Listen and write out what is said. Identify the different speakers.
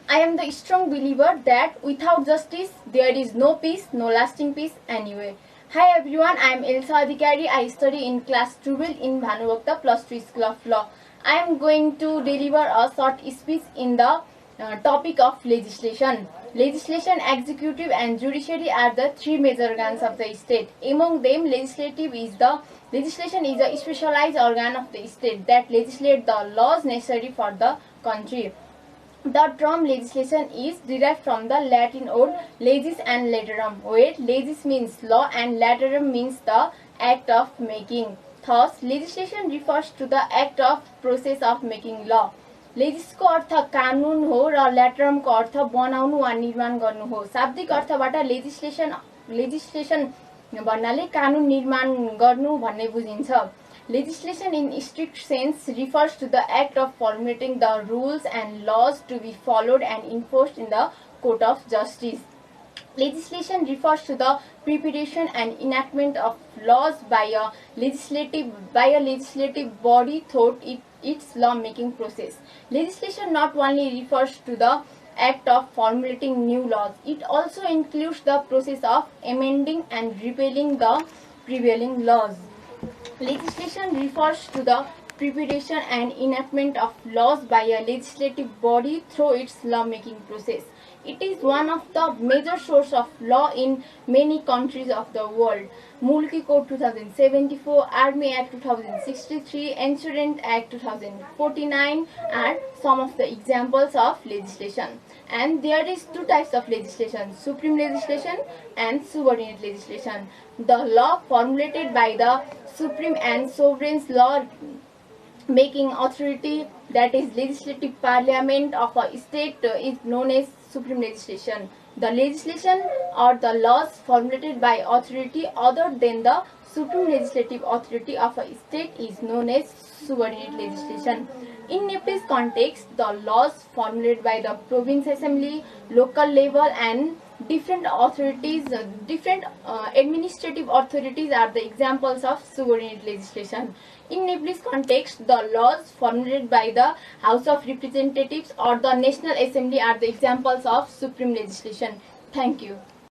Speaker 1: I am the strong believer that without justice, there is no peace, no lasting peace anywhere. Hi everyone, I am Alisha Adhikari. I study in class 12 in Bhanubhakta plus 2 School of Law. I am going to deliver a short speech in the topic of legislation. Legislation, executive and judiciary are the three major organs of the state. Among them, legislation is a specialized organ of the state that legislates the laws necessary for the country. The term legislation is derived from the Latin word legis and laterum, where legis means law and laterum means the act of making. Thus, legislation refers to the act of process of making law. Legis को अर्थ कानून हो र laterum को अर्थ बनाउनु वा निर्माण गर्नु हो. शाब्दिक अर्थबाट legislation भन्नाले कानून निर्माण गर्नु भन्ने बुझिन्छ. Legislation in strict sense refers to the act of formulating the rules and laws to be followed and enforced in the court of justice. Legislation refers to the preparation and enactment of laws by a legislative body through its law-making process. Legislation not only refers to the act of formulating new laws, it also includes the process of amending and repealing the prevailing laws. Legislation refers to the preparation and enactment of laws by a legislative body through its lawmaking process. It is one of the major sources of law in many countries of the world. Mulki Code 2074, Army Act 2063, Insurance Act 2049 are some of the examples of legislation. And there is two types of legislation, supreme legislation and subordinate legislation. The law formulated by the supreme and sovereign law making authority, that is legislative parliament of a state, is known as supreme legislation. The legislation or the laws formulated by authority other than the supreme legislative authority of a state is known as subordinate legislation. In Nepal's context, the laws formulated by the province assembly, local level and different authorities, different administrative authorities are the examples of subordinate legislation. In Nepal's context, the laws formulated by the House of Representatives or the National Assembly are the examples of supreme legislation. Thank you.